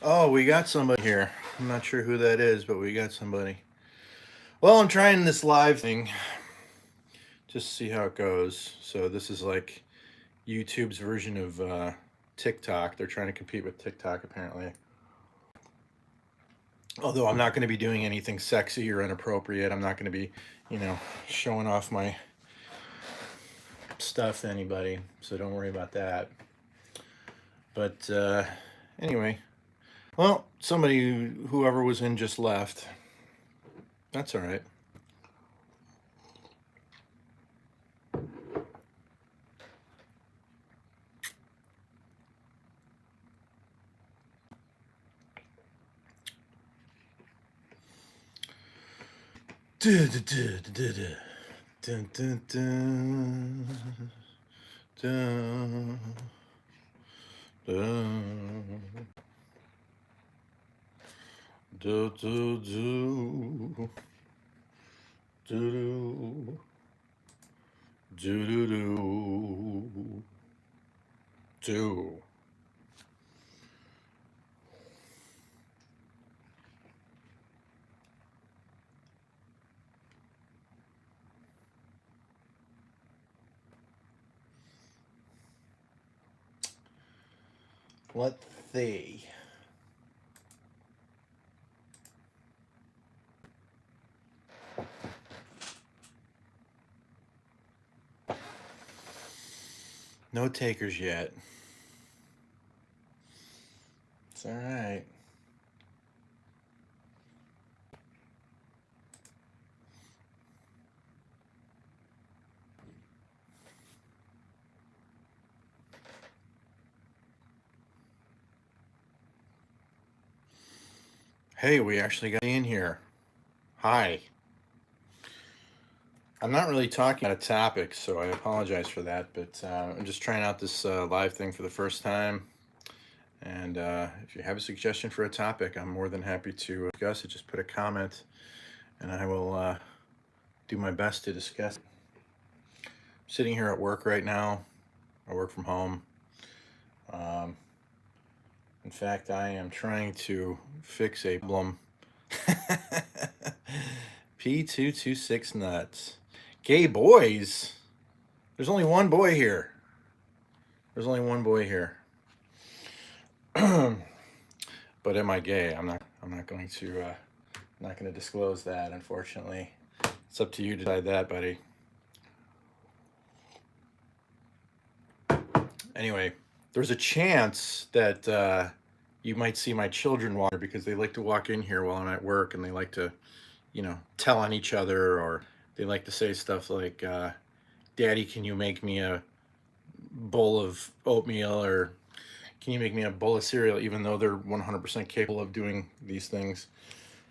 Oh, we got somebody here. I'm not sure who that is, but we got somebody. Well, I'm trying this live thing just to see how it goes. So this is like YouTube's version of TikTok. They're trying to compete with TikTok apparently. Although I'm not going to be doing anything sexy or inappropriate. I'm not going to be, you know, showing off my stuff to anybody. So don't worry about that. But anyway, well, somebody, whoever was in just left. That's all right. Dun, dun, dun, dun, dun, dun, do, do, do, do, do, do, do, do. Let thee. No takers yet. It's all right. Hey, we actually got in here. Hi. I'm not really talking about a topic, so I apologize for that, but I'm just trying out this live thing for the first time. And if you have a suggestion for a topic, I'm more than happy to discuss it. Just put a comment, and I will do my best to discuss it. I'm sitting here at work right now. I work from home. Um, in fact, I am trying to fix a problem. P226 nuts. Gay boys? There's only one boy here. There's only one boy here. But am I gay? I'm not going to. Not going to disclose that, unfortunately. It's up to you to decide that, buddy. Anyway, there's a chance that you might see my children walk because they like to walk in here while I'm at work, and they like to, tell on each other, or they like to say stuff like, "Daddy, can you make me a bowl of oatmeal?" or "Can you make me a bowl of cereal?" Even though they're 100% capable of doing these things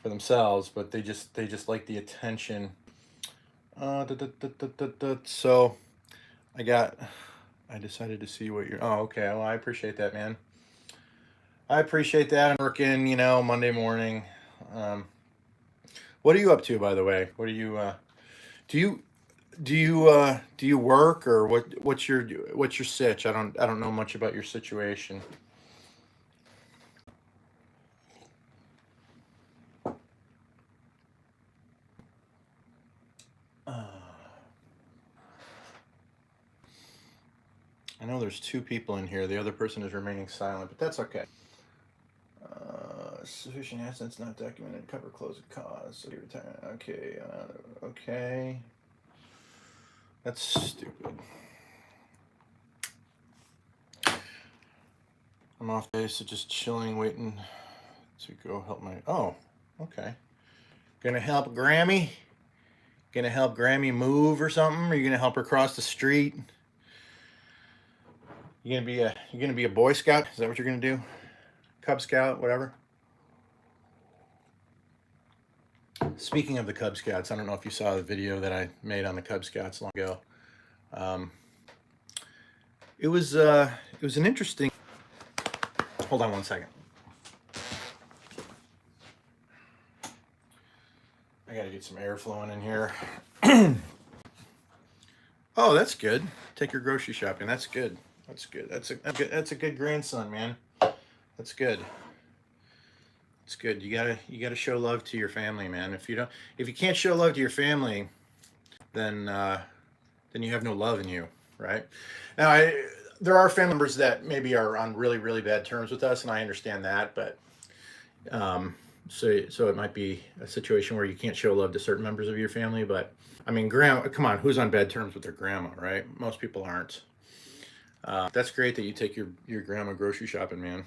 for themselves, but they just like the attention. So I got. I decided to see what you're. Oh, okay. Well, I appreciate that, man. I appreciate that. I'm working, Monday morning. Um, what are you up to, by the way? What are you? Do you do you work, or what's your sitch? I don't know much about your situation. Uh, I know there's two people in here. The other person is remaining silent, but that's okay. Sufficient assets not documented. Cover, close, and cause. Okay. Okay. That's stupid. I'm off today, so just chilling, waiting to go help my. Oh, okay. Gonna help Grammy? Gonna help Grammy move or something? Are you gonna help her cross the street? You gonna be a Boy Scout? Is that what you're gonna do? Cub Scout, whatever. Speaking of the Cub Scouts, I don't know if you saw the video that I made on the Cub Scouts long ago. Um, it was an interesting. Hold on one second. I gotta get some air flowing in here. Oh, that's good. Take your grocery shopping. That's good. That's good. That's a good grandson, man. That's good. It's good. You gotta show love to your family, man. If you can't show love to your family, then then you have no love in you, right? Now, there are family members that maybe are on really really bad terms with us, and I understand that, but um, so it might be a situation where you can't show love to certain members of your family, but I mean, grandma, come on, who's on bad terms with their grandma, right? Most people aren't. That's great that you take your grandma grocery shopping, man.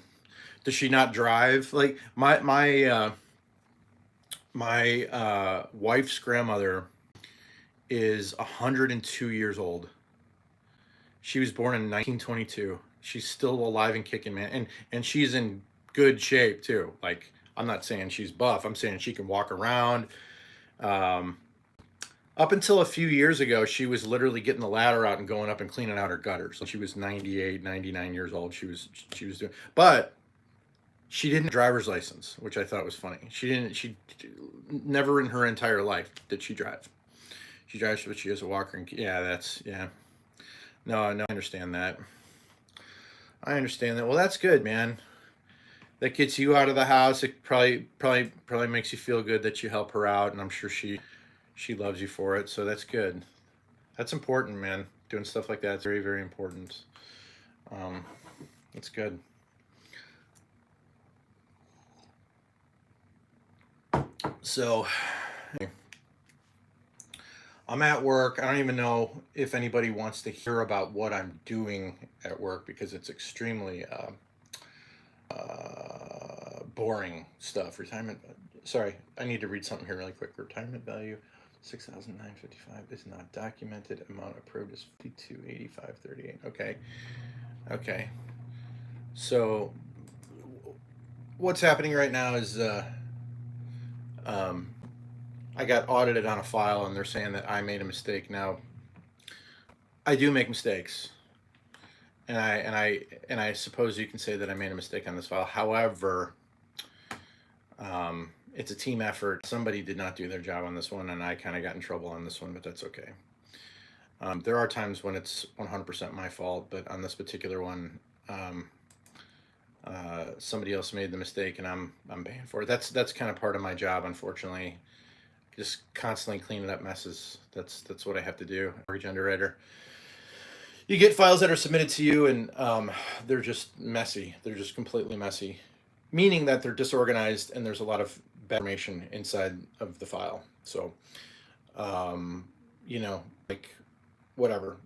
Does she not drive? Like my wife's grandmother is 102 years old. She was born in 1922. She's still alive and kicking, man, and she's in good shape too. Like, I'm not saying she's buff. I'm saying she can walk around. Um, Up until a few years ago, she was literally getting the ladder out and going up and cleaning out her gutters. She was 98, 99 years old. She was doing, but she didn't have a driver's license, which I thought was funny. She never in her entire life did she drive. She drives, but she has a walker. And yeah, yeah. No, no, I understand that. I understand that. Well, that's good, man. That gets you out of the house. It probably makes you feel good that you help her out, and I'm sure she loves you for it. So that's good. That's important, man. Doing stuff like that's very very important. Um, it's good. So I'm at work. I don't even know if anybody wants to hear about what I'm doing at work because it's extremely boring stuff. Retirement. Sorry, I need to read something here really quick. Retirement value, 6,955 is not documented. Amount approved is 5285.38. Okay. Okay. So what's happening right now is um, I got audited on a file, and they're saying that I made a mistake. Now I do make mistakes, and I suppose you can say that I made a mistake on this file. However, it's a team effort. Somebody did not do their job on this one, and I kind of got in trouble on this one, but that's okay. There are times when it's 100% my fault, but on this particular one, um, somebody else made the mistake, and I'm paying for it. That's kind of part of my job, unfortunately. Just constantly cleaning up messes. That's what I have to do. Mortgage underwriter. You get files that are submitted to you, and they're just messy. They're just completely messy, meaning that they're disorganized and there's a lot of bad information inside of the file. So, um, like whatever.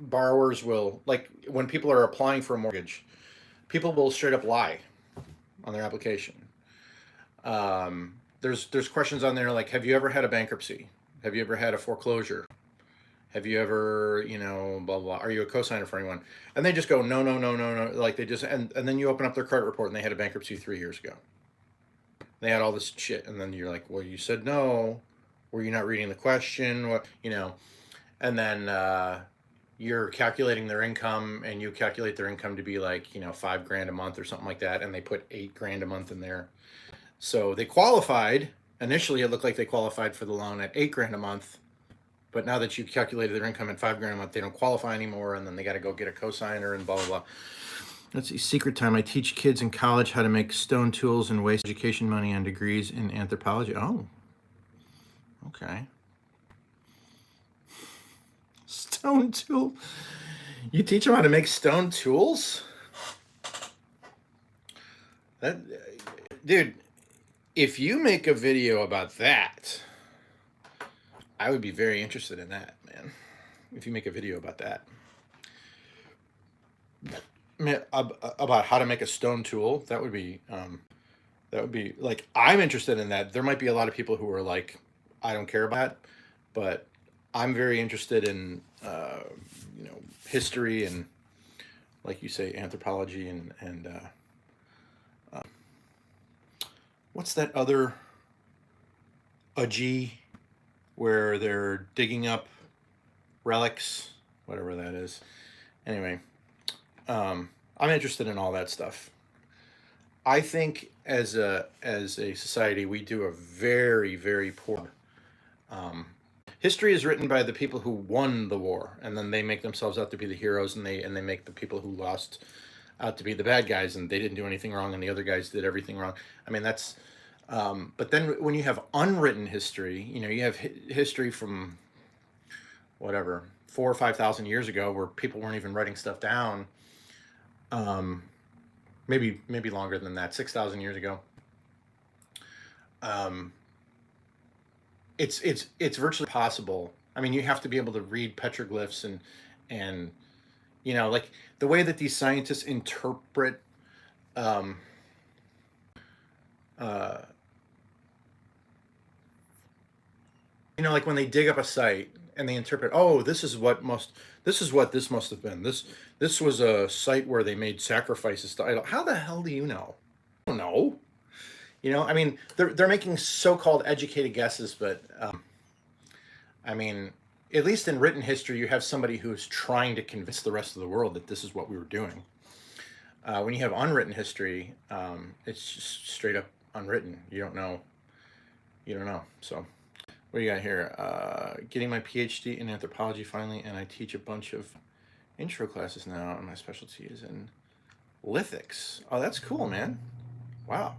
Borrowers will, like, when people are applying for a mortgage, people will straight up lie on their application. There's questions on there like, have you ever had a bankruptcy? Have you ever had a foreclosure? Have you ever, blah, blah, blah. Are you a cosigner for anyone? And they just go, no, no, no, no, no. Like, and then you open up their credit report and they had a bankruptcy 3 years ago. They had all this shit. And then you're like, well, you said no. Were you not reading the question? What? And then you're calculating their income, and you calculate their income to be like, $5,000 a month or something like that. And they put $8,000 a month in there. So they qualified. Initially, it looked like they qualified for the loan at $8,000 a month. But now that you calculated their income at $5,000 a month, they don't qualify anymore, and then they got to go get a cosigner and blah blah blah. Let's see. Secret time. I teach kids in college how to make stone tools and waste education money on degrees in anthropology. Oh, okay. Stone tool. You teach them how to make stone tools? That, dude. If you make a video about that, I would be very interested in that, man. If you make a video about that, man, about how to make a stone tool, that would be like, I'm interested in that. There might be a lot of people who are like, I don't care about it, but I'm very interested in history and, like you say, anthropology and what's that other G where they're digging up relics, whatever that is. Anyway, I'm interested in all that stuff. I think as a society, we do a very very poor. Um, History is written by the people who won the war, and then they make themselves out to be the heroes, and they make the people who lost out to be the bad guys, and they didn't do anything wrong, and the other guys did everything wrong. I mean, that's. But then when you have unwritten history, you have history from whatever 4 or 5 thousand years ago, where people weren't even writing stuff down. Um, maybe longer than that, 6,000 years ago. Um, it's virtually possible. I mean, you have to be able to read petroglyphs and like the way that these scientists interpret um, uh, like when they dig up a site and they interpret, oh, this is what this must have been. This was a site where they made sacrifices to idol. How the hell do you know? I don't know. I mean, they're making so-called educated guesses, but I mean, at least in written history, you have somebody who's trying to convince the rest of the world that this is what we were doing. When you have unwritten history, it's just straight up unwritten. You don't know. You don't know. So, what do you got here? Getting my PhD in anthropology finally, and I teach a bunch of intro classes now, and my specialty is in lithics. Oh, that's cool, man. Wow.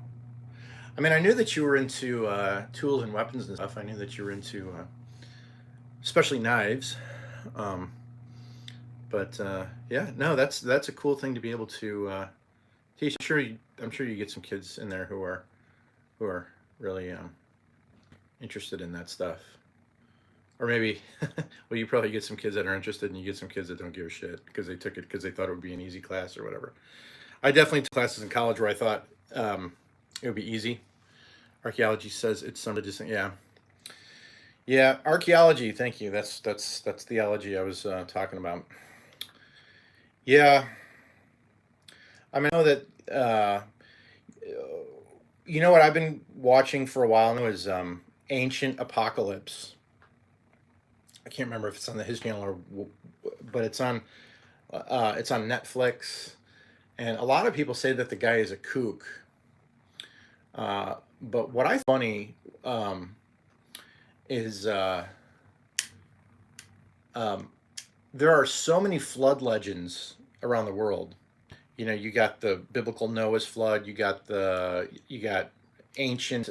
I mean, I knew that you were into tools and weapons and stuff. I knew that you were into, especially knives. Um, but yeah, no, that's a cool thing to be able to teach. I'm sure you get some kids in there who are really interested in that stuff. Or maybe, well, you probably get some kids that are interested, and you get some kids that don't give a shit because they took it because they thought it would be an easy class or whatever. I definitely took classes in college where I thought it would be easy. Archaeology says it's some distant. Yeah, archaeology. Thank you. That's theology I was talking about. Yeah, I mean, I know that. What I've been watching for a while now is Ancient Apocalypse. I can't remember if it's on the His Channel but it's on Netflix, and a lot of people say that the guy is a kook. But what I find funny is there are so many flood legends around the world. You got the biblical Noah's flood. You got ancient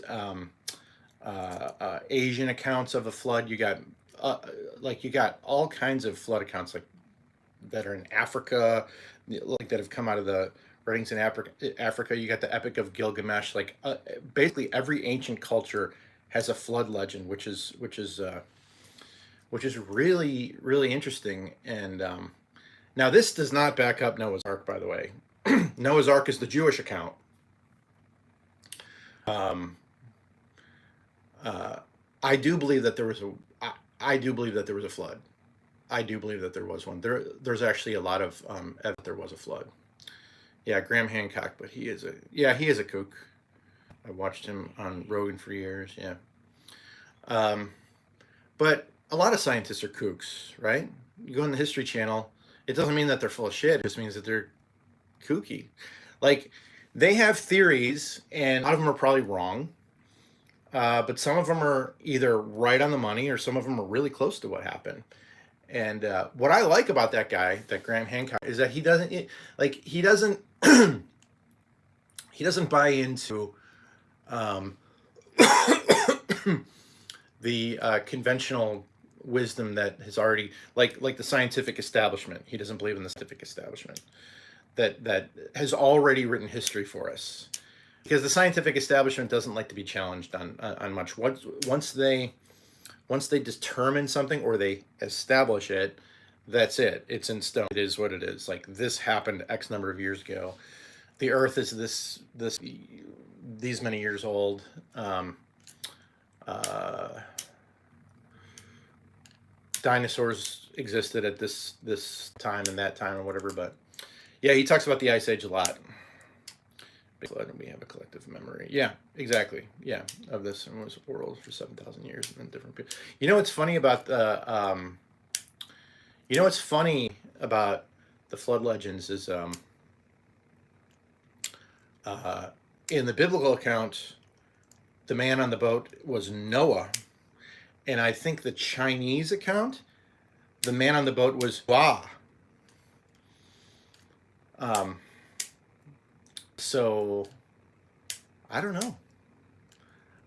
Asian accounts of a flood. You got you got all kinds of flood accounts that are in Africa, that have come out of the writings in Africa. You got the Epic of Gilgamesh. Basically every ancient culture has a flood legend, which is really really interesting. And now this does not back up Noah's Ark, by the way. Noah's Ark is the Jewish account. Um, I do believe that there was I do believe that there was a flood. I do believe that there was one. There's actually a lot of evidence that there was a flood. Yeah, Graham Hancock, but he is a kook. I watched him on Rogan for years. Yeah, but a lot of scientists are kooks, right? You go on the History Channel. It doesn't mean that they're full of shit. It just means that they're kooky. They have theories, and a lot of them are probably wrong. But some of them are either right on the money, or some of them are really close to what happened. And what I like about that guy, that Graham Hancock, is that he doesn't he doesn't buy into the conventional wisdom that has already like the scientific establishment. He doesn't believe in the scientific establishment that has already written history for us, because the scientific establishment doesn't like to be challenged on much. Once they determine something or they establish it, that's it. It's in stone. It is what it is. Like, this happened X number of years ago. The Earth is these many years old. Dinosaurs existed at this time and that time or whatever. But yeah, he talks about the Ice Age a lot. And we have a collective memory. Yeah, exactly. Yeah, of this and was world for 7,000 years and then different people. What's funny about the flood legends is in the biblical account, the man on the boat was Noah, and I think the Chinese account, the man on the boat was Wa. So I don't know.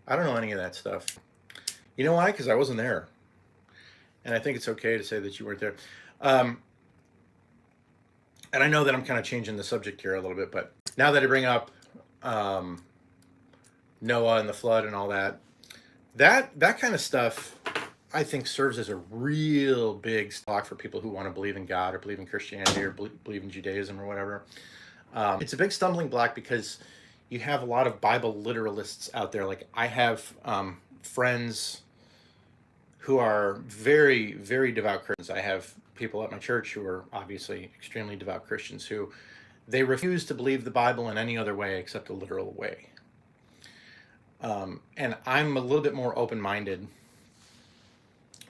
I don't know any of that stuff. You know why? Because I wasn't there. And I think it's okay to say that you weren't there. Um, and I know that I'm kind of changing the subject here a little bit, but now that I bring up um, Noah and the flood and all that, that kind of stuff, I think serves as a real big block for people who want to believe in God or believe in Christianity or believe in Judaism or whatever. It's a big stumbling block because you have a lot of Bible literalists out there. Like I have friends who are very, very devout Christians. I have people at my church who are obviously extremely devout Christians who they refuse to believe the Bible in any other way except a literal way. And I'm a little bit more open-minded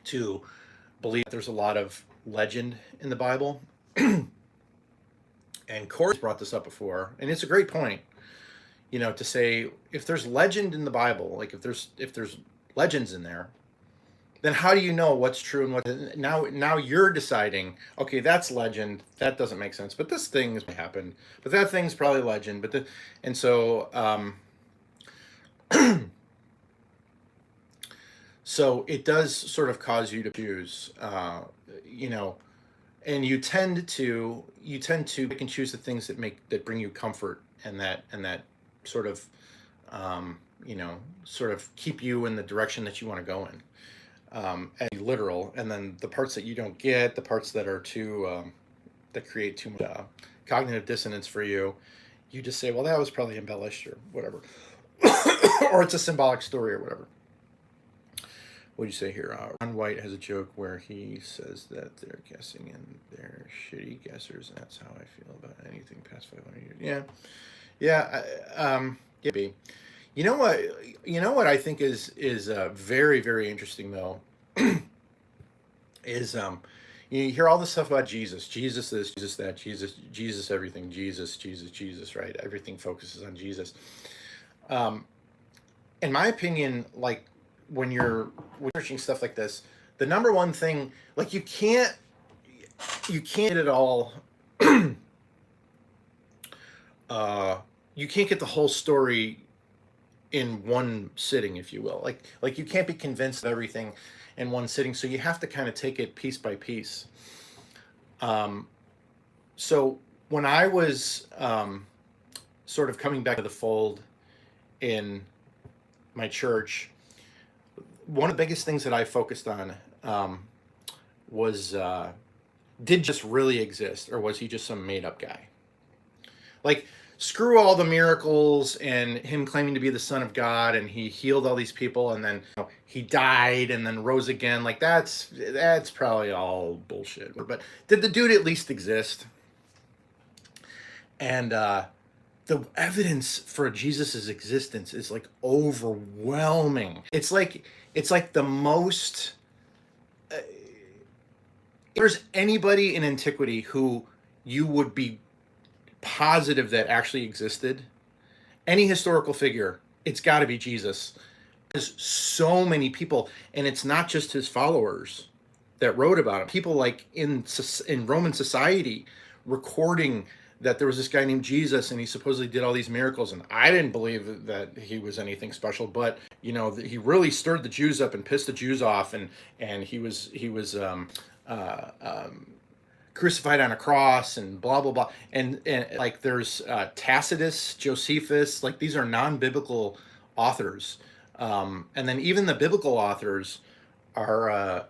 to believe that there's a lot of legend in the Bible. And Corey's brought this up before, and it's a great point, you know, to say if there's legend in the Bible, like if there's legends in there, then how do you know what's true and what now you're deciding, okay, that's legend, that doesn't make sense, but this thing has happened, but that thing's probably legend, and so so it does sort of cause you to choose, you know, and you tend to pick and choose the things that bring you comfort and that sort of you know, sort of keep you in the direction that you want to go in, and literal, and then the parts that you don't get, the parts that are too that create too much cognitive dissonance for you, you just say, well, that was probably embellished or whatever, or it's a symbolic story or whatever. What do you say here? Ron White has a joke where he says that they're guessing and they're shitty guessers, and that's how I feel about anything past 500 years. Yeah, yeah. You know what? You know what I think is very, very interesting though, is you hear all this stuff about Jesus, Jesus this, Jesus that, Jesus everything, Jesus, right? Everything focuses on Jesus. In my opinion, like when you're researching stuff like this, the number one thing, like you can't at all. You can't get the whole story in one sitting, if you will. Like you can't be convinced of everything in one sitting, so you have to kind of take it piece by piece. So when I was sort of coming back to the fold in my church, one of the biggest things that I focused on was did just really exist, or was he just some made up guy? Like, screw all the miracles and him claiming to be the Son of God and he healed all these people and then, you know, he died and then rose again. Like that's probably all bullshit. But did the dude at least exist? And the evidence for Jesus's existence is like overwhelming. It's like the most. If there's anybody in antiquity who you would be positive that actually existed, any historical figure, it's got to be Jesus. There's so many people, and it's not just his followers that wrote about him. People like in Roman society recording that there was this guy named Jesus and he supposedly did all these miracles, and I didn't believe that he was anything special, but you know, he really stirred the Jews up and pissed the Jews off, and he was crucified on a cross and blah blah blah, and like there's Tacitus, Josephus, like these are non-biblical authors, and then even the biblical authors are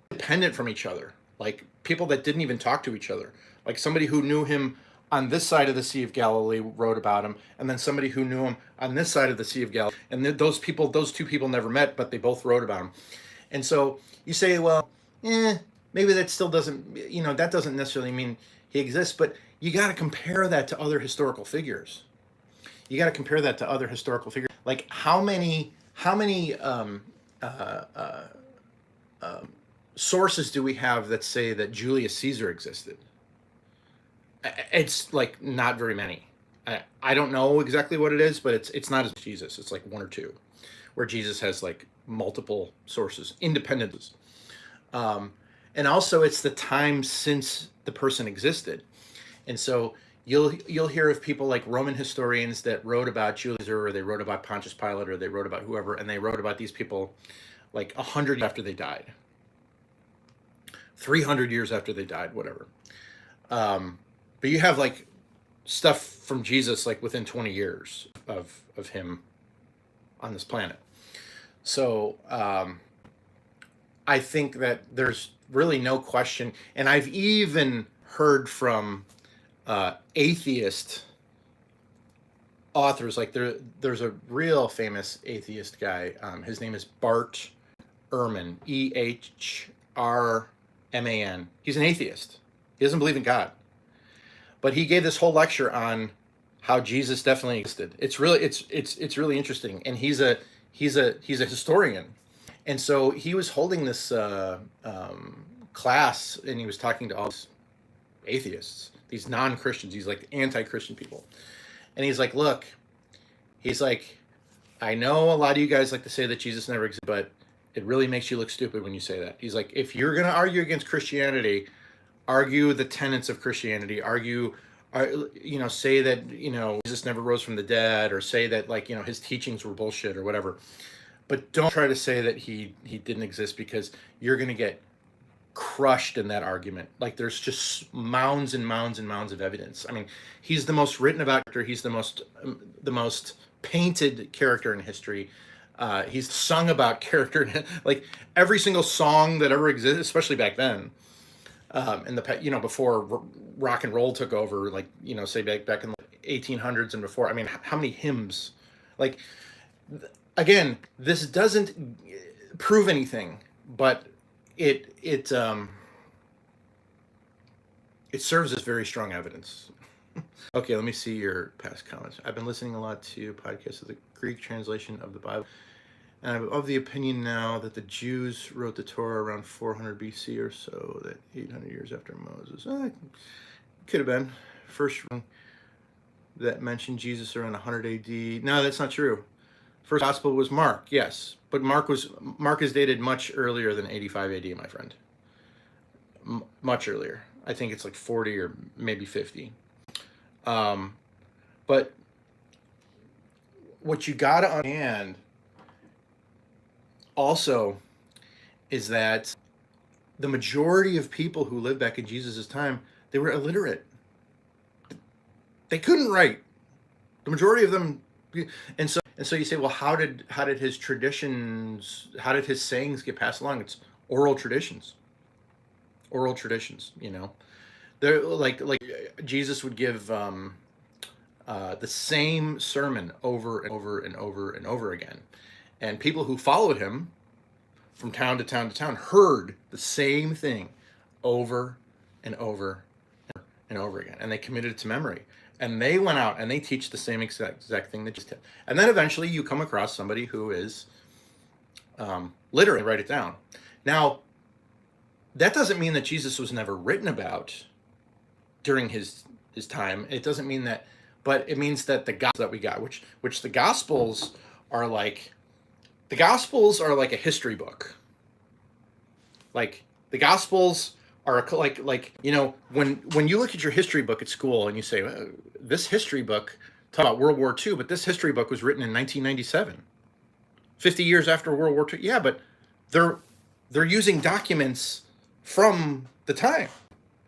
dependent from each other, like people that didn't even talk to each other, like somebody who knew him on this side of the Sea of Galilee wrote about him, and then somebody who knew him on this side of the Sea of Galilee, and those two people never met, but they both wrote about him. And so you say, well, maybe that still doesn't, you know, that doesn't necessarily mean he exists, but you got to compare that to other historical figures. You got to compare that to other historical figures. Like how many sources do we have that say that Julius Caesar existed? It's like not very many. I don't know exactly what it is, but it's not as Jesus. It's like one or two, where Jesus has like multiple sources, independent. And also it's the time since the person existed. And so you'll hear of people like Roman historians that wrote about Julius Caesar, or they wrote about Pontius Pilate, or they wrote about whoever, and they wrote about these people like 100 after they died, 300 years after they died, whatever. But you have like stuff from Jesus like within 20 years of him on this planet. So I think that there's really no question, and I've even heard from atheist authors. Like there's a real famous atheist guy. His name is Bart Ehrman, Ehrman. He's an atheist. He doesn't believe in God, but he gave this whole lecture on how Jesus definitely existed. It's really interesting, and he's a historian, and so he was holding this class, and he was talking to all these atheists, these non-Christians, these like anti-Christian people, and he's like, look, he's like, I know a lot of you guys like to say that Jesus never existed, but it really makes you look stupid when you say that. He's like, if you're going to argue against Christianity, argue the tenets of Christianity, say that, Jesus never rose from the dead, or say that, like, his teachings were bullshit or whatever. But don't try to say that he didn't exist, because you're going to get crushed in that argument. Like, there's just mounds and mounds and mounds of evidence. I mean, he's the most written about character. He's the most painted character in history. He's sung about character. Like, every single song that ever existed, especially back then, in the before rock and roll took over, like, say back in the 1800s and before. I mean, how many hymns? Like, again, this doesn't prove anything, but it serves as very strong evidence. Okay, let me see your past comments. I've been listening a lot to podcasts of the Greek translation of the Bible, and I'm of the opinion now that the Jews wrote the Torah around 400 BC or so, that 800 years after Moses. Could have been. First one that mentioned Jesus around 100 AD. No, that's not true. First gospel was Mark, yes, but Mark is dated much earlier than 85 AD, my friend. Much earlier. I think it's like 40 or maybe 50. But what you gotta understand also is that the majority of people who lived back in Jesus' time, they were illiterate. They couldn't write. The majority of them, and so you say, well, how did his traditions, how did his sayings get passed along? It's oral traditions. Oral traditions, They're like Jesus would give the same sermon over and over and over and over again, and people who followed him from town to town to town heard the same thing over and over and over again, and they committed it to memory. And they went out and they teach the same exact thing that just did. And then eventually you come across somebody who is literate and write it down. Now, that doesn't mean that Jesus was never written about during his time. It doesn't mean that, but it means that the gospel that we got, which the Gospels are like a history book. Like, the Gospels are like when you look at your history book at school and you say, this history book talk about World War II, but this history book was written in 1997, 50 years after World War II. Yeah, but they're using documents from the time,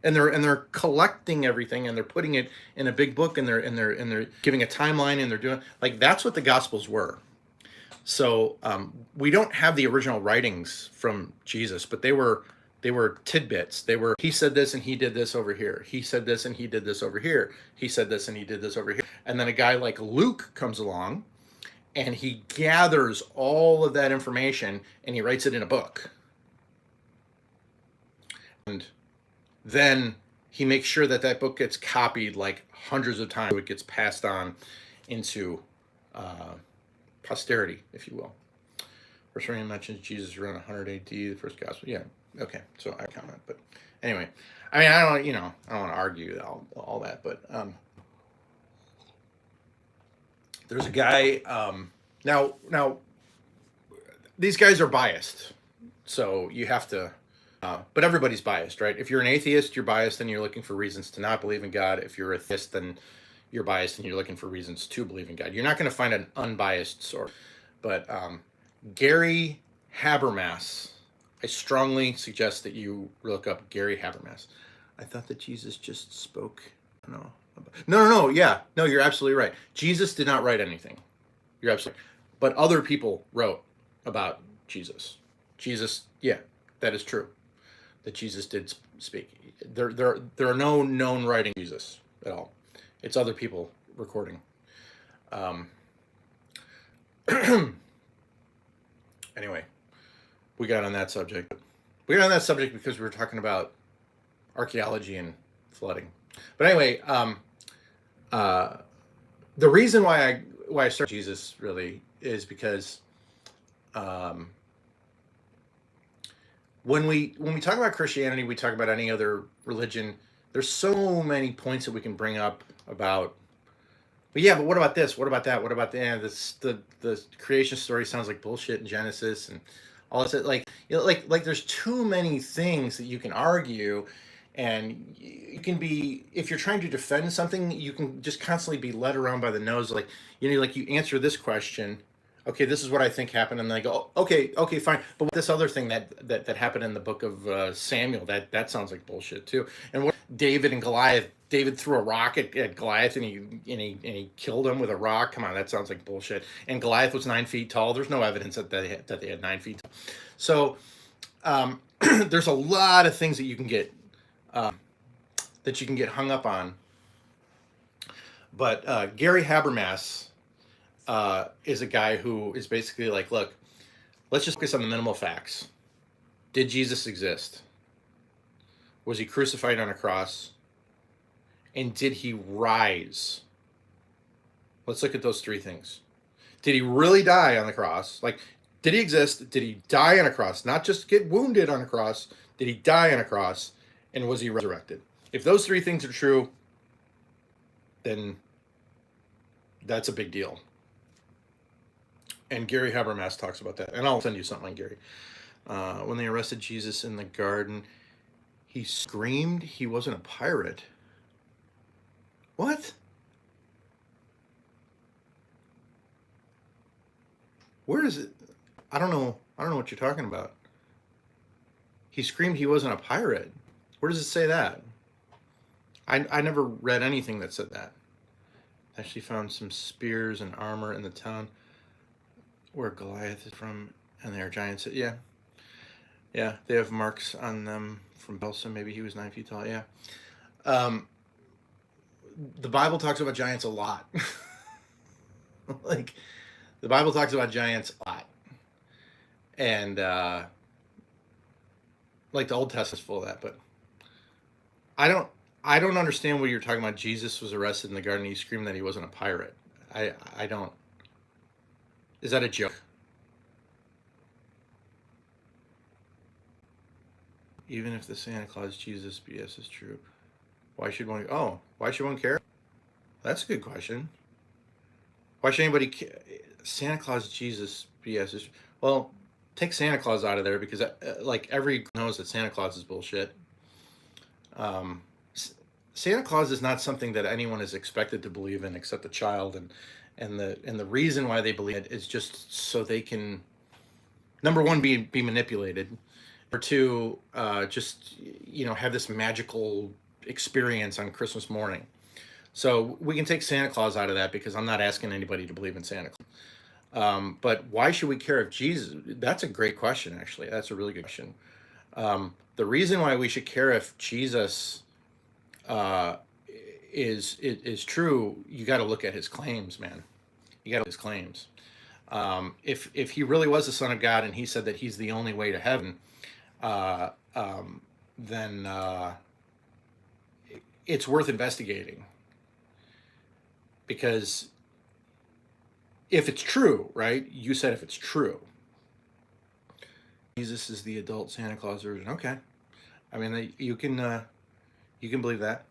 and they're collecting everything, and they're putting it in a big book, and they're giving a timeline, and they're doing, like, that's what the Gospels were. So we don't have the original writings from Jesus, but they were tidbits. He said this and he did this over here. He said this and he did this over here. He said this and he did this over here. And then a guy like Luke comes along and he gathers all of that information and he writes it in a book. And then he makes sure that book gets copied like hundreds of times, so it gets passed on into posterity, if you will. First reading mentions Jesus around 100 AD, the first gospel. Yeah, okay, so I comment. But anyway, I mean, I don't want to argue all that, but there's a guy. Now, these guys are biased, so you have to But everybody's biased, right? If you're an atheist, you're biased and you're looking for reasons to not believe in God. If you're a theist, then you're biased and you're looking for reasons to believe in God. You're not going to find an unbiased source. But Gary Habermas, I strongly suggest that you look up Gary Habermas. I thought that Jesus just spoke. No. No. Yeah. No, you're absolutely right. Jesus did not write anything. You're absolutely right. But other people wrote about Jesus. Yeah, that is true. That Jesus did speak. There are no known writing of Jesus at all. It's other people recording. Anyway, we got on that subject. We got on that subject because we were talking about archaeology and flooding. But anyway, the reason why I started Jesus really is because when we talk about Christianity, we talk about any other religion. There's so many points that we can bring up about. But yeah, but what about this? What about that? What about the creation story sounds like bullshit in Genesis and all this. Like there's too many things that you can argue, and you can be, if you're trying to defend something, you can just constantly be led around by the nose. Like like you answer this question. Okay, this is what I think happened, and then I go, oh, okay, fine. But this other thing that happened in the book of Samuel, that sounds like bullshit too. And what David and Goliath? David threw a rock at Goliath and he killed him with a rock. Come on, that sounds like bullshit. And Goliath was 9 feet tall. There's no evidence that they had 9 feet tall. So there's a lot of things that you can get hung up on. But Gary Habermas is a guy who is basically like, look, let's just focus on the minimal facts. Did Jesus exist? Was he crucified on a cross? And did he rise? Let's look at those three things. Did he really die on the cross? Like, did he exist? Did he die on a cross? Not just get wounded on a cross. Did he die on a cross? And was he resurrected? If those three things are true, then that's a big deal. And Gary Habermas talks about that. And I'll send you something on Gary. When they arrested Jesus in the garden, he screamed he wasn't a pirate. What? Where is it? I don't know what you're talking about. He screamed he wasn't a pirate. Where does it say that? I never read anything that said that. Actually found some spears and armor in the town where Goliath is from, and they are giants. Yeah, they have marks on them from Belsa. Maybe he was 9 feet tall. Yeah. The Bible talks about giants a lot. Like, the Bible talks about giants a lot. And, like, the Old Testament's full of that, but I don't understand what you're talking about. Jesus was arrested in the garden. He screamed that he wasn't a pirate. I don't. Is that a joke? Even if the Santa Claus Jesus BS is true, why should one care? That's a good question. Why should anybody care? Santa Claus Jesus BS is, well, take Santa Claus out of there, because like every knows that Santa Claus is bullshit. Santa Claus is not something that anyone is expected to believe in except the child, and the reason why they believe it is just so they can, number one, be manipulated, or two, just have this magical experience on Christmas morning. So we can take Santa Claus out of that, because I'm not asking anybody to believe in Santa Claus. But why should we care if Jesus? That's a great question, actually. That's a really good question. The reason why we should care if Jesus is true, you got to look at his claims, man. You got to look at his claims. If he really was the Son of God and he said that he's the only way to heaven, then it's worth investigating. Because if it's true, right? You said if it's true, Jesus is the adult Santa Claus version. Okay, I mean, you can believe that.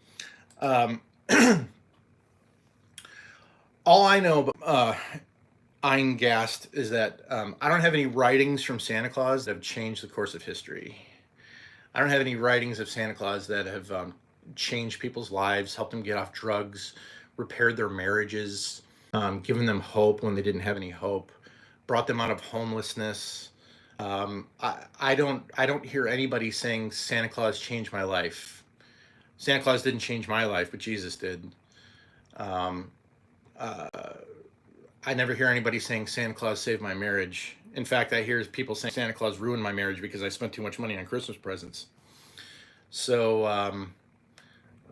All I know about Eingast is that I don't have any writings from Santa Claus that have changed the course of history. I don't have any writings of Santa Claus that have changed people's lives, helped them get off drugs, repaired their marriages, given them hope when they didn't have any hope, brought them out of homelessness. I don't hear anybody saying Santa Claus changed my life. Santa Claus didn't change my life, but Jesus did. Um, uh, I never hear anybody saying Santa Claus saved my marriage. In fact, I hear people saying Santa Claus ruined my marriage because I spent too much money on Christmas presents. So,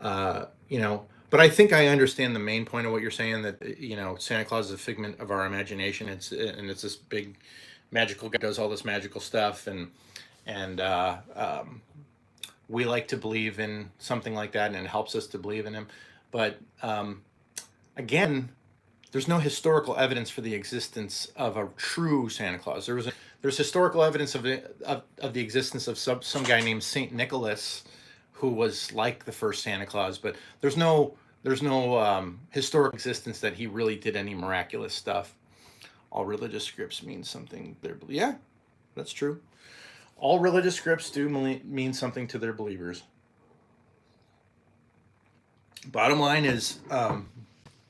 but I think I understand the main point of what you're saying, that, Santa Claus is a figment of our imagination. It's this big magical guy who does all this magical stuff, and we like to believe in something like that, and it helps us to believe in him. But again, there's no historical evidence for the existence of a true Santa Claus. There's historical evidence of the existence of some guy named Saint Nicholas, who was like the first Santa Claus, but there's no historical existence that he really did any miraculous stuff. All religious scripts mean something. Yeah, that's true. All religious scripts do mean something to their believers. Bottom line is,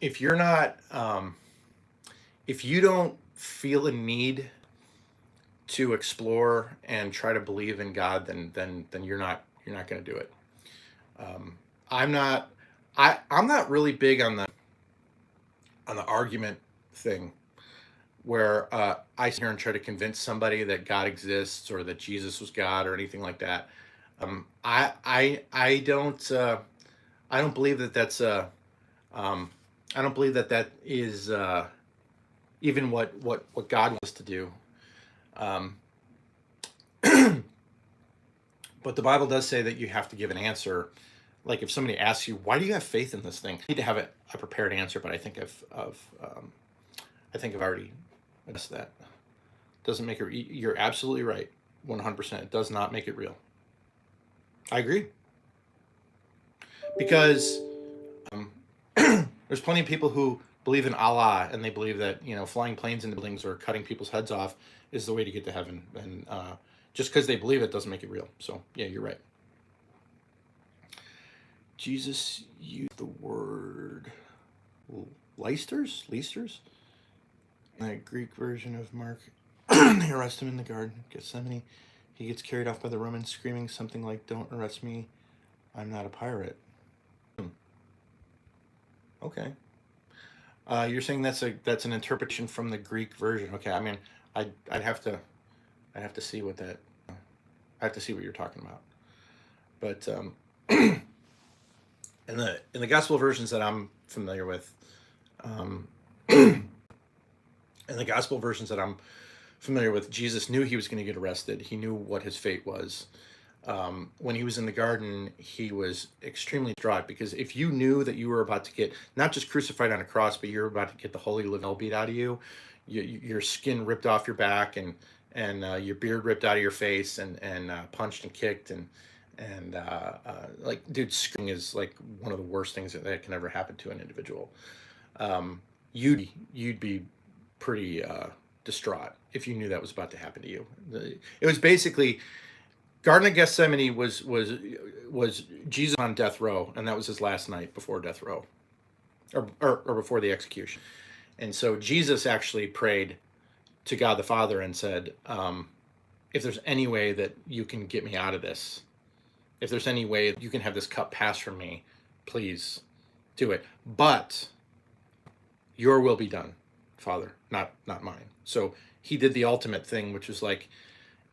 if you're not, if you don't feel a need to explore and try to believe in God, then you're not going to do it. I'm not. I'm not really big on the argument thing, where I sit here and try to convince somebody that God exists or that Jesus was God or anything like that. I don't believe that that's um, I don't believe that that is even what God wants to do. Um, but the Bible does say that you have to give an answer. Like if somebody asks you, "Why do you have faith in this thing?" You need to have a prepared answer. But I think I think I've already addressed that. Doesn't make it. You're absolutely right, 100%. It does not make it real. I agree, because um, there's plenty of people who believe in Allah, and they believe that flying planes into buildings or cutting people's heads off is the way to get to heaven, and just because they believe it doesn't make it real. So yeah, you're right. Jesus used the word leisters, the Greek version of Mark. They arrest him in the Garden of Gethsemane. He gets carried off by the Romans, screaming something like, "Don't arrest me, I'm not a pirate." Hmm. Okay. You're saying that's an interpretation from the Greek version. Okay, I mean, I'd have to see what that. I have to see what you're talking about. But in the gospel versions that I'm familiar with, um, in the gospel versions that I'm familiar with, Jesus knew he was going to get arrested. He knew what his fate was. When he was in the garden, he was extremely distraught, because if you knew that you were about to get not just crucified on a cross, but you're about to get the holy living hell beat out of you, your skin ripped off your back, and your beard ripped out of your face, and punched and kicked, and dude, screaming is like one of the worst things that can ever happen to an individual. You'd be pretty distraught if you knew that was about to happen to you. It was basically Garden of Gethsemane was Jesus on death row, and that was his last night before death row, or before the execution. And so Jesus actually prayed to God the Father and said, "If there's any way that you can get me out of this, if there's any way you can have this cup pass from me, please do it. But your will be done, Father, not mine." So he did the ultimate thing, which was like,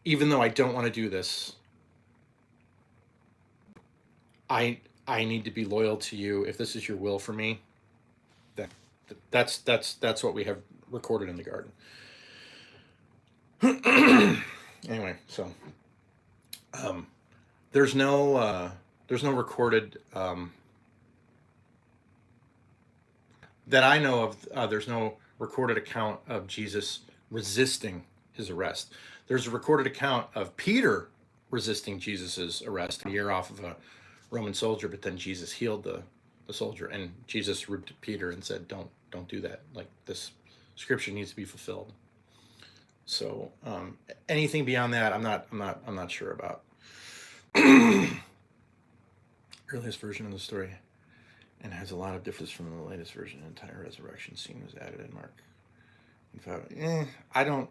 even though I don't want to do this, I need to be loyal to you. If this is your will for me, then that's what we have recorded in the garden. Anyway, so um, there's no recorded that I know of. There's no recorded account of Jesus resisting his arrest. There's a recorded account of Peter resisting Jesus's arrest, a year off of a Roman soldier, but then Jesus healed the soldier, and Jesus rebuked Peter and said, "Don't do that. Like, this scripture needs to be fulfilled." So anything beyond that, I'm not sure about. earliest version of the story, and has a lot of differences from the latest version. An entire resurrection scene was added in Mark. In fact, I don't.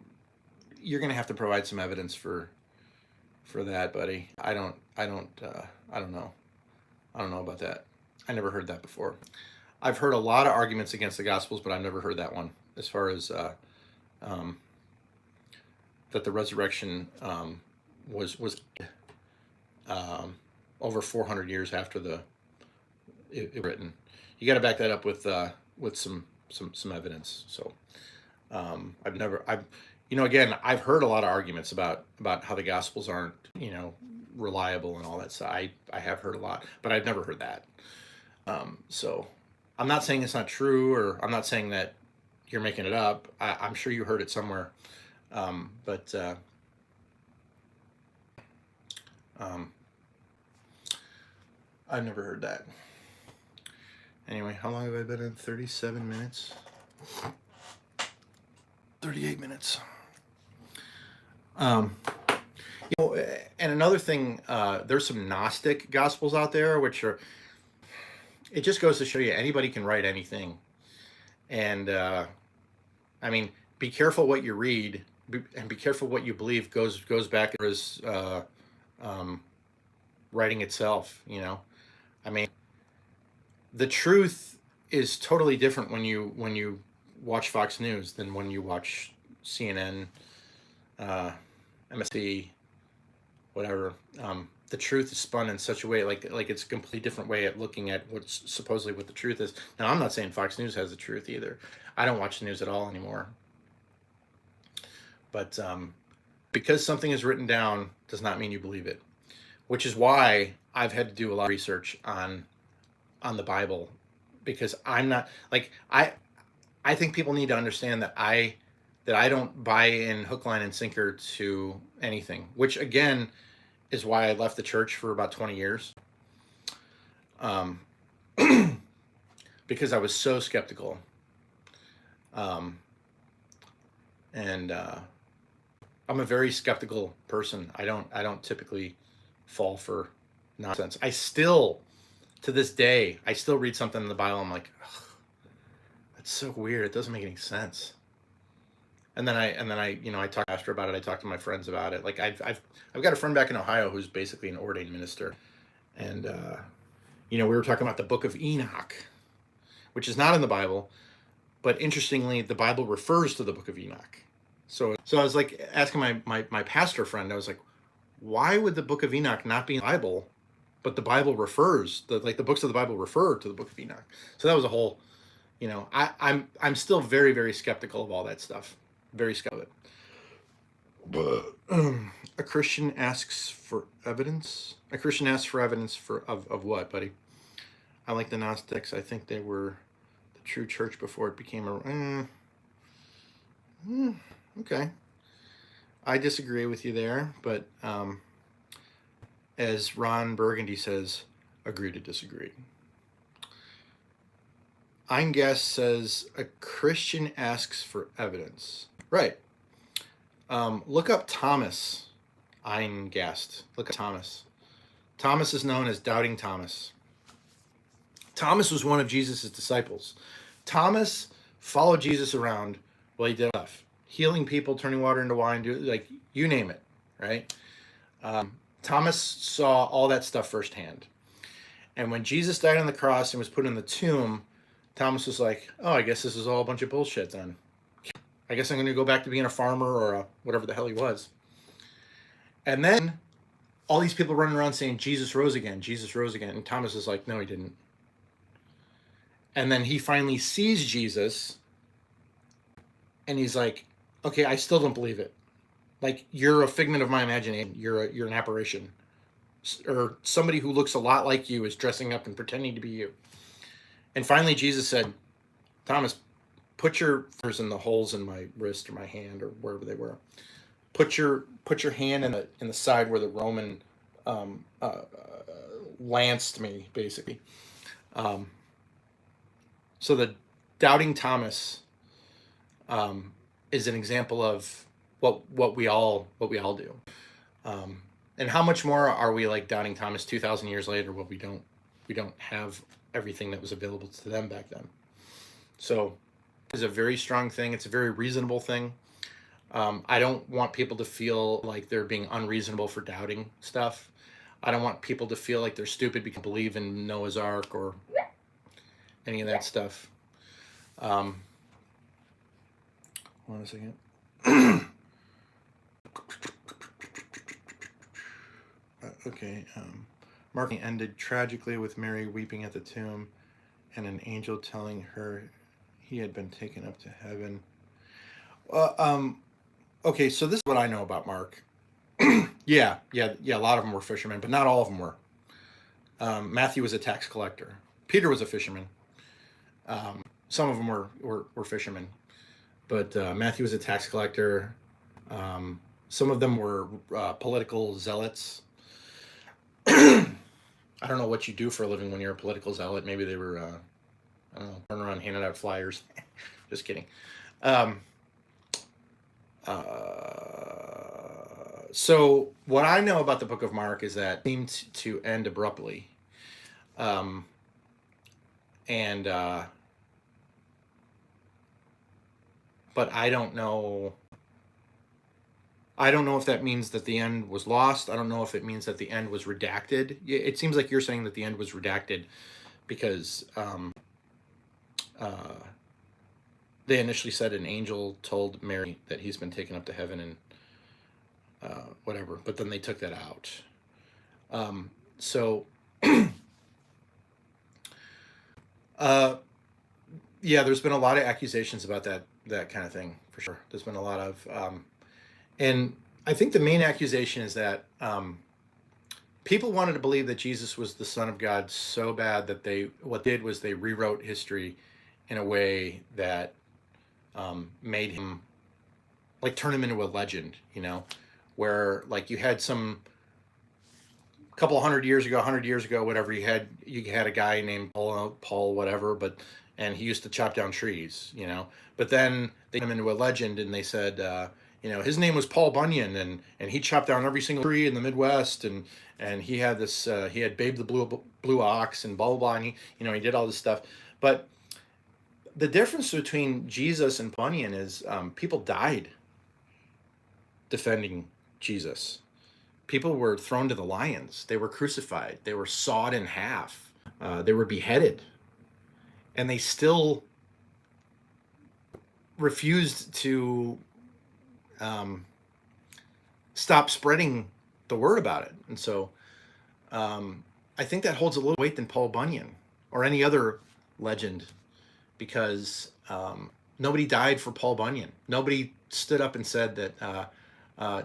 You're gonna have to provide some evidence for that, buddy. I don't know. I don't know about that. I never heard that before. I've heard a lot of arguments against the Gospels, but I've never heard that one. As far as um, that the resurrection was over 400 years after it written. You got to back that up with some evidence. So again, I've heard a lot of arguments about how the Gospels aren't reliable and all that stuff. I have heard a lot, but I've never heard that. So I'm not saying it's not true, or I'm not saying that you're making it up. I'm sure you heard it somewhere, but I've never heard that. Anyway, how long have I been in? 37 minutes? 38 minutes. And another thing, there's some Gnostic Gospels out there, which are, it just goes to show you anybody can write anything. And I mean, be careful what you read, and be careful what you believe goes back to his writing itself. I mean, the truth is totally different when you watch Fox News than when you watch CNN, MSC, whatever. The truth is spun in such a way like it's a completely different way at looking at what's supposedly what the truth is. Now, I'm not saying Fox News has the truth either. I don't watch the news at all anymore. But because something is written down does not mean you believe it, which is why I've had to do a lot of research on the Bible, because I'm not like I think people need to understand that I don't buy in hook, line, and sinker to anything, which again is why I left the church for about 20 years. Because I was so skeptical. And I'm a very skeptical person. I don't typically fall for nonsense. I still, to this day, I still read something in the Bible. I'm like, that's so weird. It doesn't make any sense. And then I talk to Pastor about it. I talk to my friends about it. Like I've got a friend back in Ohio who's basically an ordained minister, and we were talking about the Book of Enoch, which is not in the Bible, but interestingly, the Bible refers to the Book of Enoch. So I was like asking my pastor friend. I was like, why would the Book of Enoch not be in the Bible, but the Bible refers the books of the Bible refer to the Book of Enoch? So that was a whole. I'm still very, very skeptical of all that stuff. Very skeptical. A Christian asks for evidence. A Christian asks for evidence of what, buddy? I like the Gnostics. I think they were the true church before it became a. Okay. I disagree with you there, but as Ron Burgundy says, agree to disagree. Eingast says a Christian asks for evidence. Right. Look up Thomas. Eingast. Look up Thomas. Thomas is known as Doubting Thomas. Thomas was one of Jesus' disciples. Thomas followed Jesus around while he did stuff. Healing people, turning water into wine, you name it, right? Thomas saw all that stuff firsthand. And when Jesus died on the cross and was put in the tomb, Thomas was like, oh, I guess this is all a bunch of bullshit then. I guess I'm going to go back to being a farmer or whatever the hell he was. And then all these people running around saying, Jesus rose again, Jesus rose again. And Thomas is like, no, he didn't. And then he finally sees Jesus and he's like, okay, I still don't believe it. Like, you're a figment of my imagination. You're an apparition. Or somebody who looks a lot like you is dressing up and pretending to be you. And finally, Jesus said, Thomas, put your fingers in the holes in my wrist or my hand or wherever they were. Put your hand in the side where the Roman lanced me, basically. So the Doubting Thomas is an example of what we all do. and how much more are we like doubting Thomas 2,000 years later? Well, we don't have everything that was available to them back then. So it's a very strong thing. It's a very reasonable thing. I don't want people to feel like they're being unreasonable for doubting stuff. I don't want people to feel like they're stupid because they believe in Noah's Ark or any of that stuff. Hold on a second. Okay. Mark ended tragically with Mary weeping at the tomb and an angel telling her he had been taken up to heaven. Okay, so this is what I know about Mark. Yeah, a lot of them were fishermen, but not all of them were. Matthew was a tax collector. Peter was a fisherman. Some of them were fishermen, but Matthew was a tax collector. Some of them were political zealots. I don't know what you do for a living when you're a political zealot. Maybe they were, I don't know, running around handing out flyers. Just kidding. So what I know about the book of Mark is that it seemed to end abruptly. But I don't know. I don't know if that means that the end was lost. I don't know if it means that the end was redacted. It seems like you're saying that the end was redacted because they initially said an angel told Mary that he's been taken up to heaven and whatever, but then they took that out. Yeah, there's been a lot of accusations about that kind of thing, for sure. There's been a lot of, and I think the main accusation is that people wanted to believe that Jesus was the Son of God so bad that what they did was they rewrote history in a way that made him, like, turn him into a legend, where, like, you had some couple 100 years ago, whatever, you had a guy named Paul whatever, and he used to chop down trees, but then they turned him into a legend, and they said, his name was Paul Bunyan, and he chopped down every single tree in the Midwest, and he had this, he had Babe the Blue Ox, and blah blah blah, and he did all this stuff. But the difference between Jesus and Bunyan is people died defending Jesus. People were thrown to the lions. They were crucified. They were sawed in half. They were beheaded. And they still refused to stop spreading the word about it. And so I think that holds a little weight than Paul Bunyan or any other legend, because nobody died for Paul Bunyan. Nobody stood up and said that,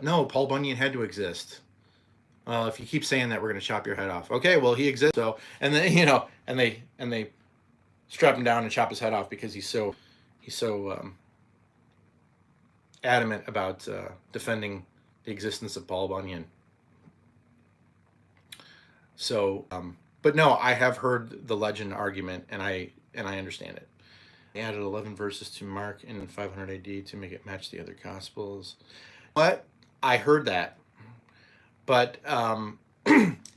no, Paul Bunyan had to exist. Well, if you keep saying that, we're going to chop your head off. Okay, well, he exists. So, and then, and they strap him down and chop his head off because he's so adamant about defending the existence of Paul Bunyan. So, but no, I have heard the legend argument, and I understand it. They added 11 verses to Mark in 500 AD to make it match the other Gospels. But I heard that. But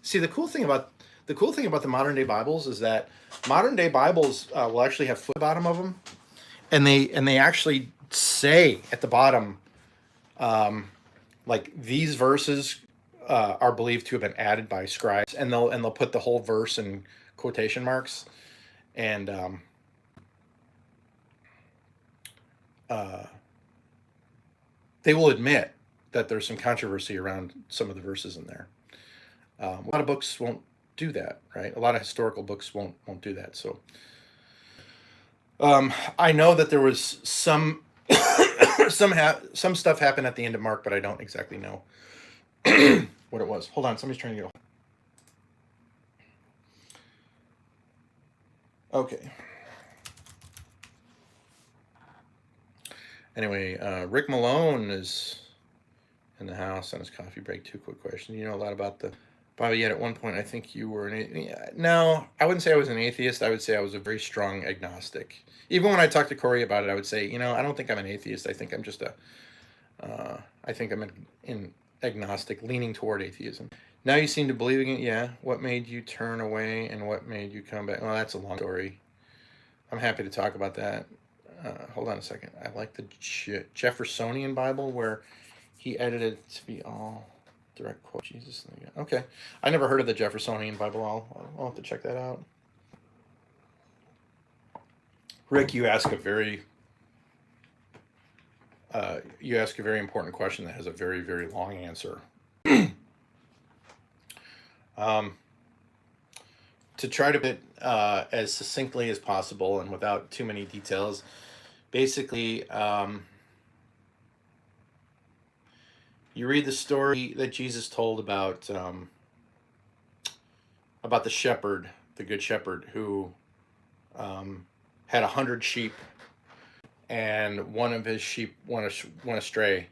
see, the cool thing about the modern day Bibles is that modern day Bibles will actually have foot bottom of them, and they actually say at the bottom, like, these verses are believed to have been added by scribes, and they'll put the whole verse in quotation marks, and they will admit that there's some controversy around some of the verses in there. A lot of books won't do that, right? A lot of historical books won't do that. So I know that there was some some stuff happened at the end of Mark, but I don't exactly know what it was. Hold on, somebody's trying to get. Okay. Anyway, Rick Malone is in the house on his coffee break. 2 quick questions. You know a lot about the Bible, yet at one point I think you were no, I wouldn't say I was an atheist. I would say I was a very strong agnostic. Even when I talked to Corey about it, I would say, I don't think I'm an atheist. I think I'm just I think I'm an agnostic, leaning toward atheism. Now you seem to believing it. Yeah. What made you turn away, and what made you come back? Well, that's a long story. I'm happy to talk about that. Hold on a second. I like the Jeffersonian Bible where he edited it to be all direct quote Jesus. Okay. I never heard of the Jeffersonian Bible. I'll have to check that out. Rick, you ask a very important question that has a very, very long answer. To try to put as succinctly as possible and without too many details, basically, you read the story that Jesus told about the shepherd, the good shepherd, who had 100 sheep, and one of his sheep went astray,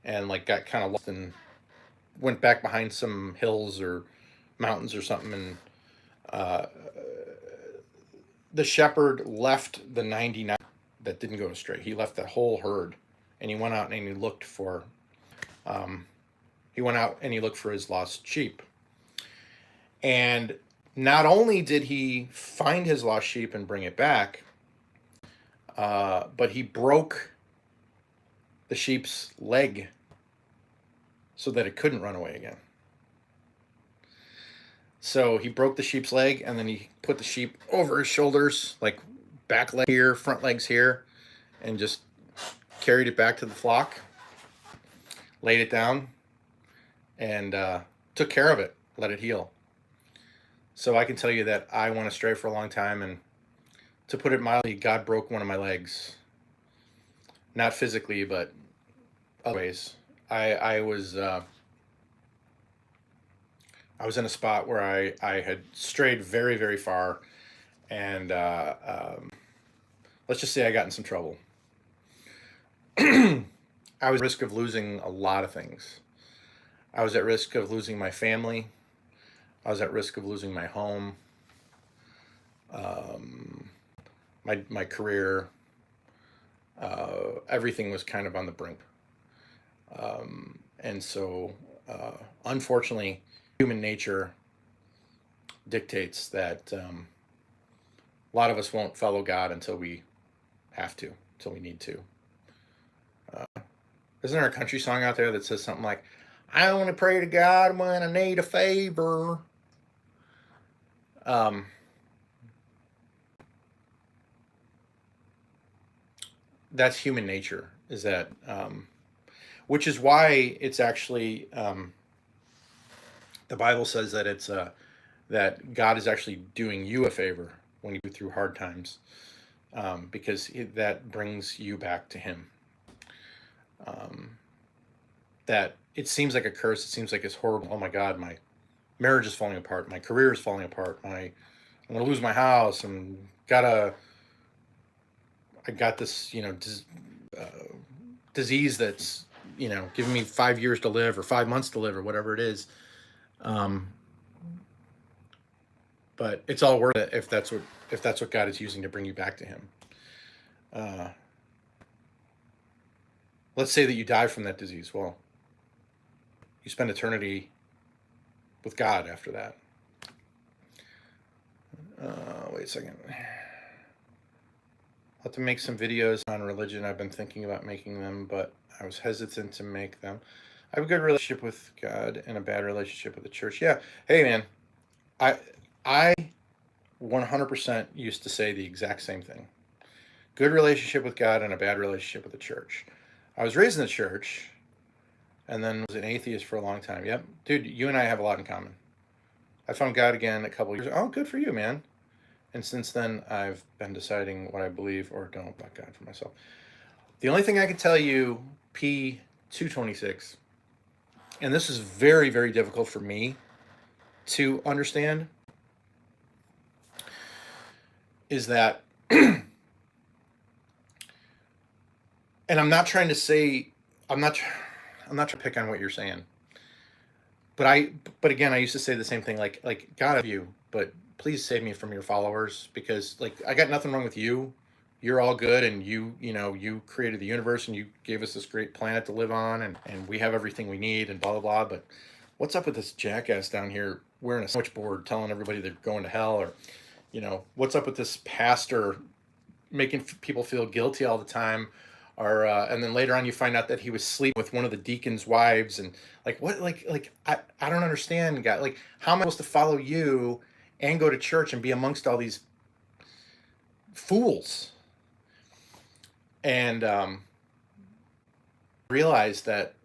and like got kind of lost and went back behind some hills or mountains or something, and the shepherd left the 99 that didn't go astray. He left that whole herd, and he went out and he looked for his lost sheep. And not only did he find his lost sheep and bring it back, but he broke the sheep's leg so that it couldn't run away again. So he broke the sheep's leg, and then he put the sheep over his shoulders, like back leg here, front legs here, and just carried it back to the flock, laid it down, and took care of it, let it heal. So I can tell you that I went astray for a long time, and to put it mildly, God broke one of my legs. Not physically, but other ways. I was in a spot where I had strayed very, very far, and let's just say I got in some trouble. I was at risk of losing a lot of things. I was at risk of losing my family. I was at risk of losing my home, my career. Everything was kind of on the brink. And so, unfortunately, human nature dictates that a lot of us won't follow God until we have to, until we need to. Isn't there a country song out there that says something like, I only pray to God when I need a favor? That's human nature, is that, which is why it's actually, the Bible says that it's that God is actually doing you a favor when you go through hard times, because that brings you back to Him. That it seems like a curse. It seems like it's horrible. Oh my God, my marriage is falling apart. My career is falling apart. I'm gonna lose my house. I got this, disease that's, giving me 5 years to live or 5 months to live or whatever it is. But it's all worth it if that's what God is using to bring you back to Him. Let's say that you die from that disease. Well, you spend eternity with God after that. Wait a second. I'll have to make some videos on religion. I've been thinking about making them, but I was hesitant to make them. I have a good relationship with God and a bad relationship with the church. Yeah. Hey, man. I 100% used to say the exact same thing. Good relationship with God and a bad relationship with the church. I was raised in the church and then was an atheist for a long time. Yep. Dude, you and I have a lot in common. I found God again a couple years. Oh, good for you, man. And since then, I've been deciding what I believe or don't about God for myself. The only thing I can tell you, P226, and this is very, very difficult for me to understand, is that, and I'm not trying to say, I'm not trying to pick on what you're saying, but again, I used to say the same thing, like God of you, but please save me from your followers, because like I got nothing wrong with you, you're all good, and you created the universe, and you gave us this great planet to live on, and we have everything we need, and blah blah blah. But what's up with this jackass down here wearing a switchboard telling everybody they're going to hell? Or what's up with this pastor making people feel guilty all the time? Or and then later on you find out that he was sleeping with one of the deacon's wives, and like what, I don't understand, God. Like, how am I supposed to follow you and go to church and be amongst all these fools? And realize that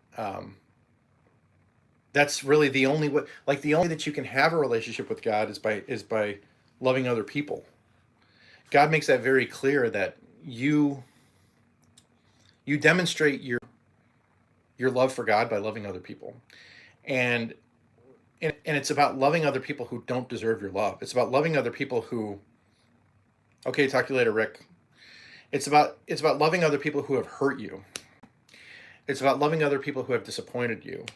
that's really the only way, like the only that you can have a relationship with God is by loving other people. God makes that very clear, that you demonstrate your love for God by loving other people. And and it's about loving other people who don't deserve your love. It's about loving other people who, okay, talk to you later, Rick. It's about loving other people who have hurt you. It's about loving other people who have disappointed you.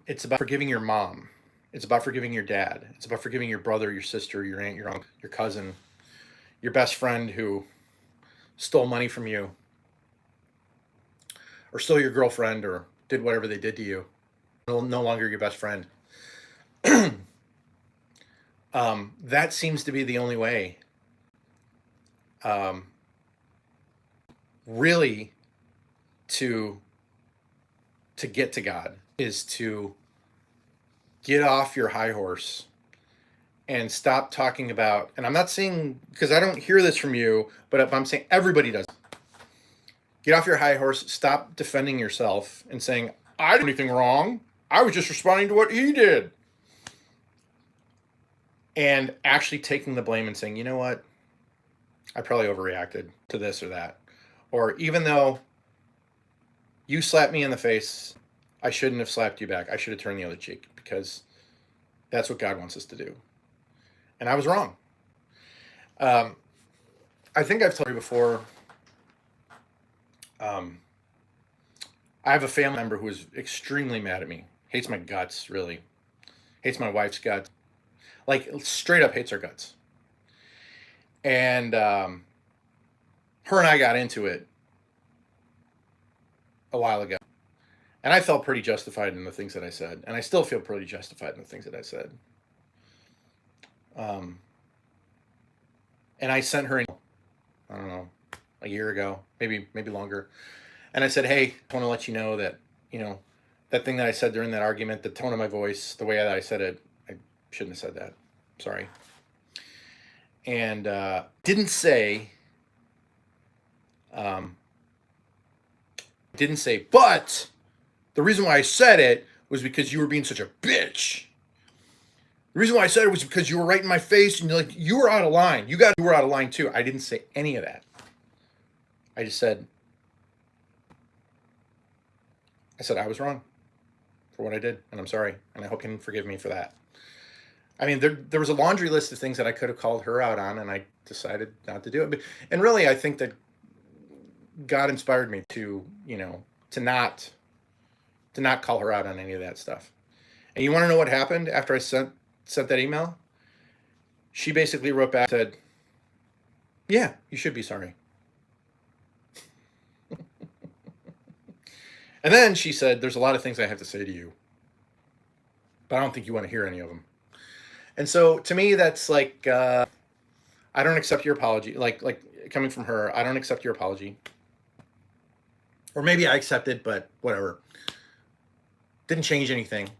It's about forgiving your mom. It's about forgiving your dad. It's about forgiving your brother, your sister, your aunt, your uncle, your cousin, your best friend who stole money from you, or stole your girlfriend, or did whatever they did to you. No longer your best friend. That seems to be the only way, um, really, to get to God, is to get off your high horse and stop talking about. And I'm not saying, because I don't hear this from you, but I'm saying everybody does. Get off your high horse. Stop defending yourself and saying, I didn't do anything wrong. I was just responding to what he did. And actually taking the blame and saying, you know what? I probably overreacted to this or that. Or even though you slapped me in the face, I shouldn't have slapped you back. I should have turned the other cheek, because that's what God wants us to do. And I was wrong. Um, I think I've told you before. Um, I have a family member who is extremely mad at me. Hates my guts, really. Hates my wife's guts. Like, straight up hates her guts. And her and I got into it a while ago. And I felt pretty justified in the things that I said. And I still feel pretty justified in the things that I said. Um, and I sent her an email, I don't know, a year ago, maybe longer. And I said, hey, I want to let you know that, that thing that I said during that argument, the tone of my voice, the way that I said it, I shouldn't have said that. Sorry. And didn't say, but the reason why I said it was because you were being such a bitch. The reason why I said it was because you were right in my face, and you were out of line. You were out of line too. I didn't say any of that. I just said, I was wrong for what I did, and I'm sorry, and I hope you can forgive me for that. I mean, there was a laundry list of things that I could have called her out on, and I decided not to do it. And really, I think that God inspired me to, to not call her out on any of that stuff. And you want to know what happened after I sent that email? She basically wrote back and said, yeah, you should be sorry. And then she said, there's a lot of things I have to say to you, but I don't think you want to hear any of them. And so to me, that's like, I don't accept your apology. Like coming from her, I don't accept your apology. Or maybe I accepted, but whatever. Didn't change anything.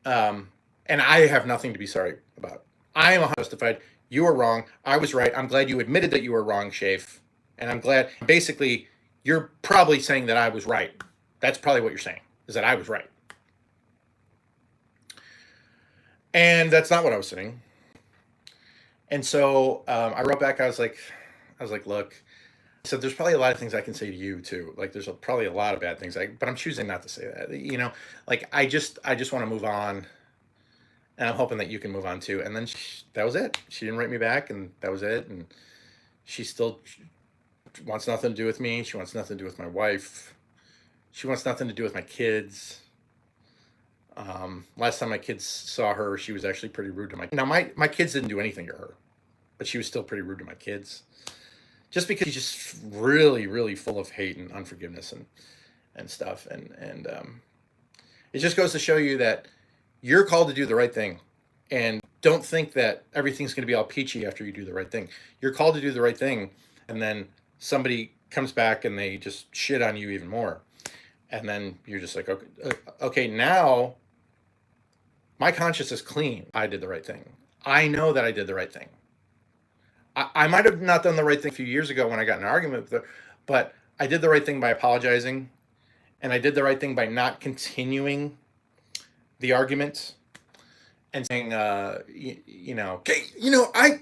And I have nothing to be sorry about. I am justified. You were wrong. I was right. I'm glad you admitted that you were wrong, Shafe. And I'm glad, basically, you're probably saying that I was right. That's probably what you're saying, is that I was right. And that's not what I was saying. And so I wrote back. I was like, look, I said, there's probably a lot of things I can say to you too. Like, there's probably a lot of bad things, but I'm choosing not to say that. Like, I just want to move on, and I'm hoping that you can move on too. And then that was it. She didn't write me back, and that was it. And she still wants nothing to do with me. She wants nothing to do with my wife. She wants nothing to do with my kids. Last time my kids saw her, she was actually pretty rude to my. Now my kids didn't do anything to her. but she was still pretty rude to my kids. Just because she's just really, really full of hate and unforgiveness and stuff. And it just goes to show you that you're called to do the right thing. And don't think that everything's going to be all peachy after you do the right thing. You're called to do the right thing, and then somebody comes back and they just shit on you even more. And then you're just like, okay, now my conscience is clean. I did the right thing. I know that I did the right thing. I might have not done the right thing a few years ago when I got in an argument with her, but I did the right thing by apologizing, and I did the right thing by not continuing the argument and saying, okay,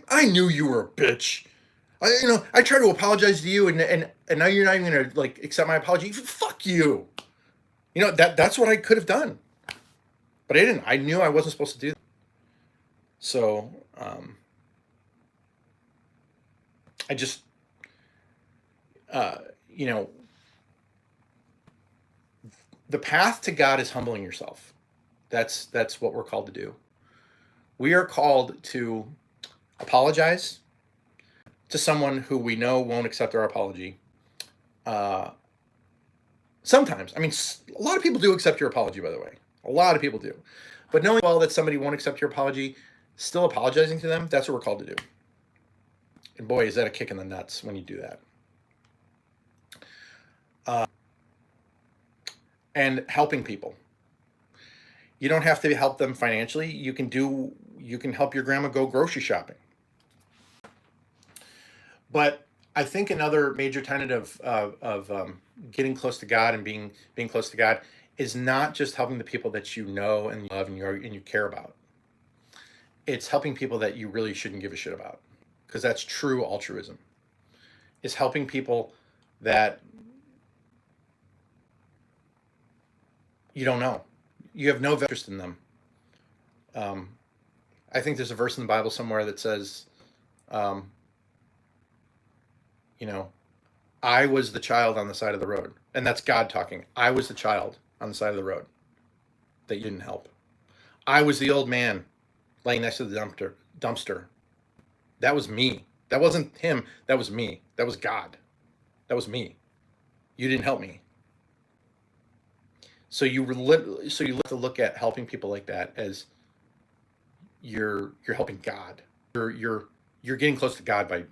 I knew you were a bitch. I tried to apologize to you, and now you're not even gonna like accept my apology. Fuck you. That's what I could have done, but I didn't. I knew I wasn't supposed to do that. So I just, the path to God is humbling yourself. That's what we're called to do. We are called to apologize to someone who we know won't accept our apology. Sometimes, I mean, a lot of people do accept your apology, by the way. A lot of people do. But knowing well that somebody won't accept your apology, still apologizing to them, that's what we're called to do. And boy, is that a kick in the nuts when you do that. And helping people. You don't have to help them financially. You can help your grandma go grocery shopping. But I think another major tenet of getting close to God and being close to God is not just helping the people that you know and love and you care about. It's helping people that you really shouldn't give a shit about, because that's true altruism. It's helping people that you don't know. You have no interest in them. I think there's a verse in the Bible somewhere that says, I was the child on the side of the road. And that's God talking. I was the child on the side of the road that you didn't help. I was the old man laying next to the dumpster. That was me. That wasn't him. That was me. That was God. That was me. You didn't help me. So you have to look at helping people like that as you're helping God. You're getting close to God by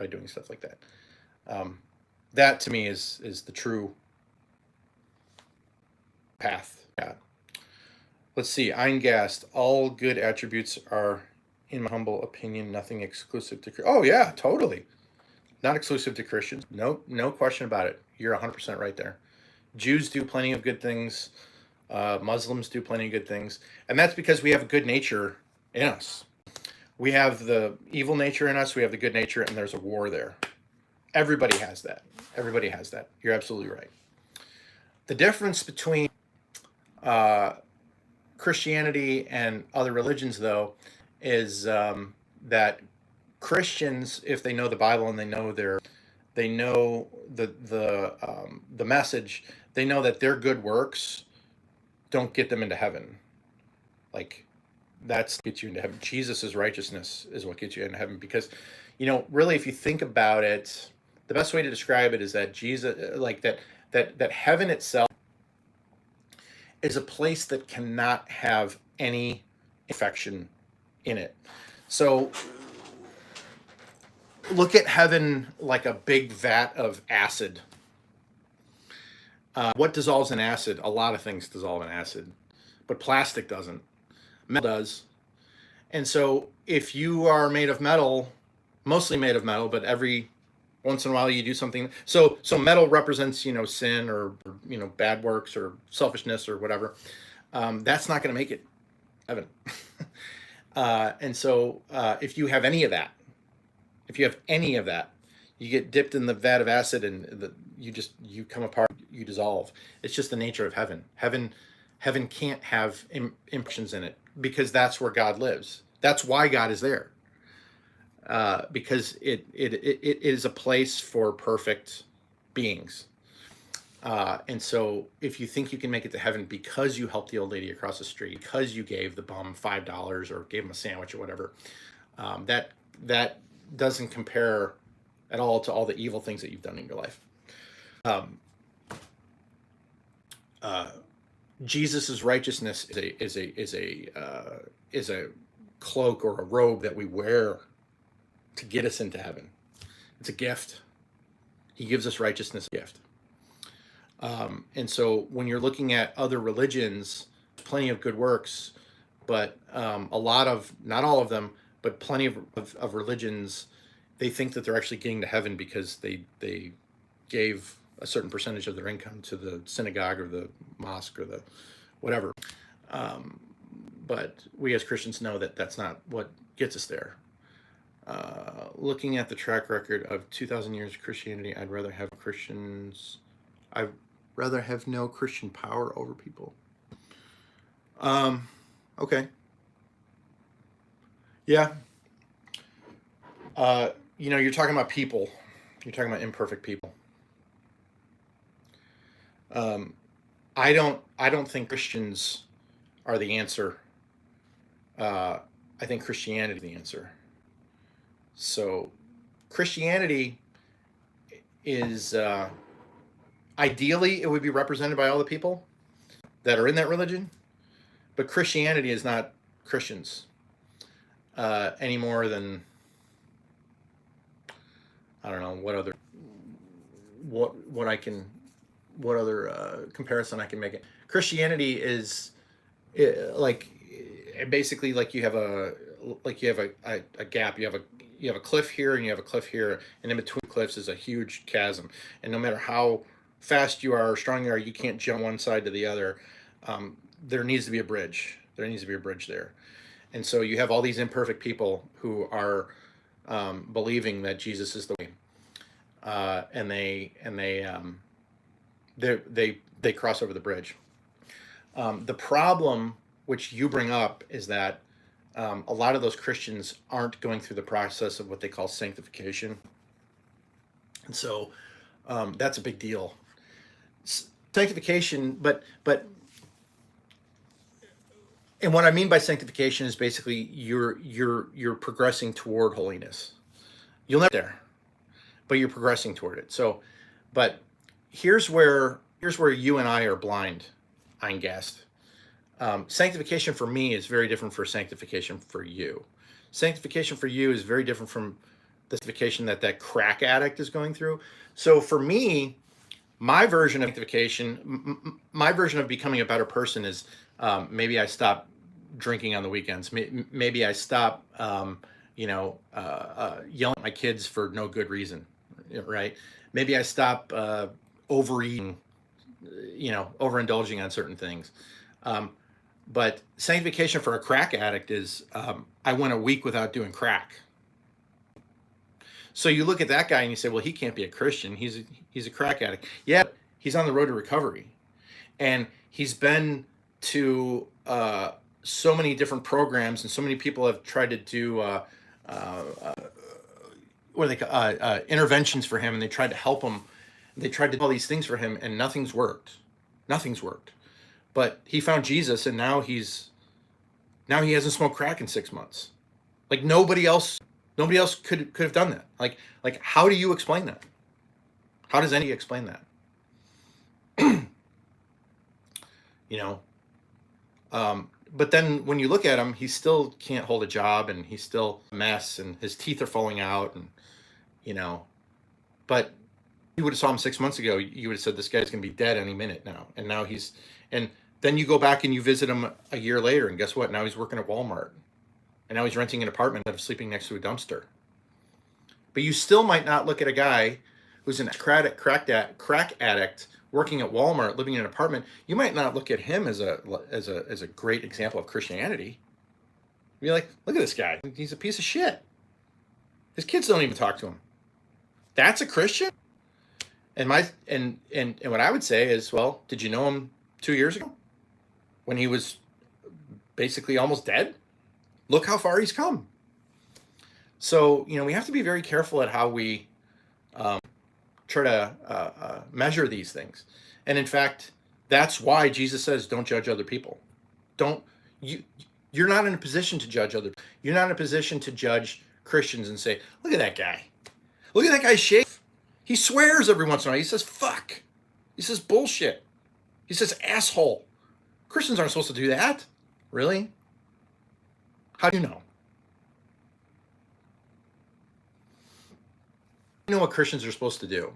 doing stuff like that. That to me is the true path. Yeah. Let's see. Eingast. All good attributes are, in my humble opinion, nothing exclusive to. Oh yeah, totally. Not exclusive to Christians. No question about it. You're 100% right there. Jews do plenty of good things. Muslims do plenty of good things. And that's because we have a good nature in us. We have the evil nature in us. We have the good nature, and there's a war there. Everybody has that. Everybody has that. You're absolutely right. The difference between Christianity and other religions, though, is that Christians, if they know the Bible and they know the message, they know that their good works don't get them into heaven. Like, that's what gets you into heaven. Jesus' righteousness is what gets you into heaven. Because, really, if you think about it, the best way to describe it is that Jesus, like that heaven itself is a place that cannot have any infection in it. So look at heaven like a big vat of acid. What dissolves in acid? A lot of things dissolve in acid, but plastic doesn't. Metal does. And so if you are made of metal, mostly made of metal, but every once in a while you do something. So metal represents, sin or bad works or selfishness or whatever. That's not going to make it heaven. And so if you have any of that, you get dipped in the vat of acid and you come apart, you dissolve. It's just the nature of heaven. Heaven can't have imperfections in it, because that's where God lives. That's why God is there. Because it is a place for perfect beings. And so if you think you can make it to heaven because you helped the old lady across the street, because you gave the bum $5 or gave him a sandwich or whatever, that doesn't compare at all to all the evil things that you've done in your life. Um, uh, Jesus's righteousness is a cloak or a robe that we wear to get us into heaven. It's a gift. He gives us righteousness gift. And so when you're looking at other religions, plenty of good works, but a lot of, not all of them, but plenty of religions, they think that they're actually getting to heaven because they gave a certain percentage of their income to the synagogue or the mosque or the whatever. But we as Christians know that that's not what gets us there. Looking at the track record of 2,000 years of Christianity, I'd rather have no Christian power over people. Okay. Yeah. You're talking about people. You're talking about imperfect people. I don't think Christians are the answer. I think Christianity is the answer. So Christianity is, ideally, it would be represented by all the people that are in that religion, but Christianity is not Christians any more than, I don't know what other comparison I can make it. Christianity is basically like you have a gap. You have a cliff here and you have a cliff here, and in between cliffs is a huge chasm. And no matter how fast you are or strong you are, you can't jump one side to the other. There needs to be a bridge. There needs to be a bridge there. And so you have all these imperfect people who are believing that Jesus is the way, and they cross over the bridge. The problem which you bring up is that a lot of those Christians aren't going through the process of what they call sanctification. And so that's a big deal. Sanctification, but and what I mean by sanctification is basically you're progressing toward holiness. You'll never get there, but you're progressing toward it. So, but here's where you and I are blind, Eingast. Sanctification for me is very different from sanctification for you. Sanctification for you is very different from the sanctification that crack addict is going through. So for me, my version of sanctification, my version of becoming a better person is maybe I stop drinking on the weekends. Maybe I stop, yelling at my kids for no good reason, right? Maybe I stop overeating, overindulging on certain things. But sanctification for a crack addict is I went a week without doing crack. So you look at that guy and you say, well, he can't be a Christian. He's a crack addict. Yeah, he's on the road to recovery. And he's been to so many different programs, and so many people have tried to do interventions for him, and they tried to help him. They tried to do all these things for him, and nothing's worked. Nothing's worked. But he found Jesus, and now he hasn't smoked crack in 6 months. Like nobody else could have done that. Like how do you explain that? How does anybody explain that? But then when you look at him, he still can't hold a job, and he's still a mess, and his teeth are falling out, and but you would have saw him 6 months ago, you would have said this guy's gonna be dead any minute now. And now and then you go back and you visit him a year later, and guess what? Now he's working at Walmart, and now he's renting an apartment instead of sleeping next to a dumpster. But you still might not look at a guy who's a crack addict working at Walmart, living in an apartment. You might not look at him as a great example of Christianity. You're like, look at this guy. He's a piece of shit. His kids don't even talk to him. That's a Christian? And what I would say is, well, did you know him 2 years ago when he was basically almost dead? Look how far he's come. So, we have to be very careful at how we try to measure these things. And in fact, that's why Jesus says, don't judge other people. You're not in a position to judge other people. You're not in a position to judge Christians and say, look at that guy. Look at that guy's shave. He swears every once in a while. He says fuck. He says bullshit. He says asshole. Christians aren't supposed to do that. Really? How do you know? You know what Christians are supposed to do?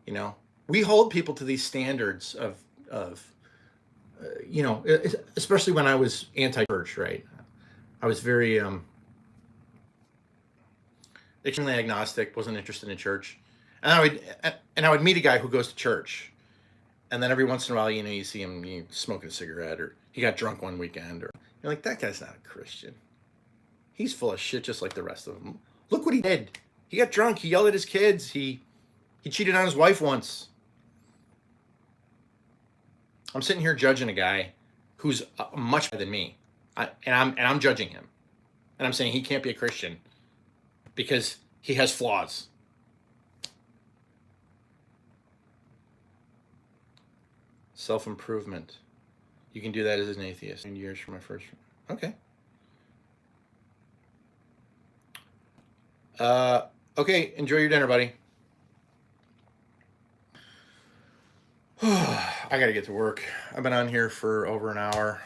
You know, we hold people to these standards of you know, especially when I was anti-church, right? I was very extremely agnostic, wasn't interested in church, and I would meet a guy who goes to church, and then every once in a while, you know, you see him smoking a cigarette, or he got drunk one weekend, or you're like, that guy's not a Christian. He's full of shit, just like the rest of them. Look what he did. He got drunk. He yelled at his kids. He cheated on his wife once. I'm sitting here judging a guy who's much better than me, and I'm judging him, and I'm saying he can't be a Christian because he has flaws. Self-improvement. You can do that as an atheist. 9 years from my first. Okay. Okay. Enjoy your dinner, buddy. I gotta get to work. I've been on here for over an hour.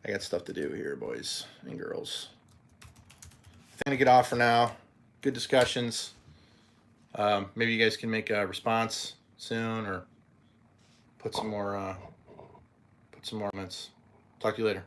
I got stuff to do here, boys and girls. I'm gonna get off for now. Good discussions. Maybe you guys can make a response soon, or put some more comments. Talk to you later.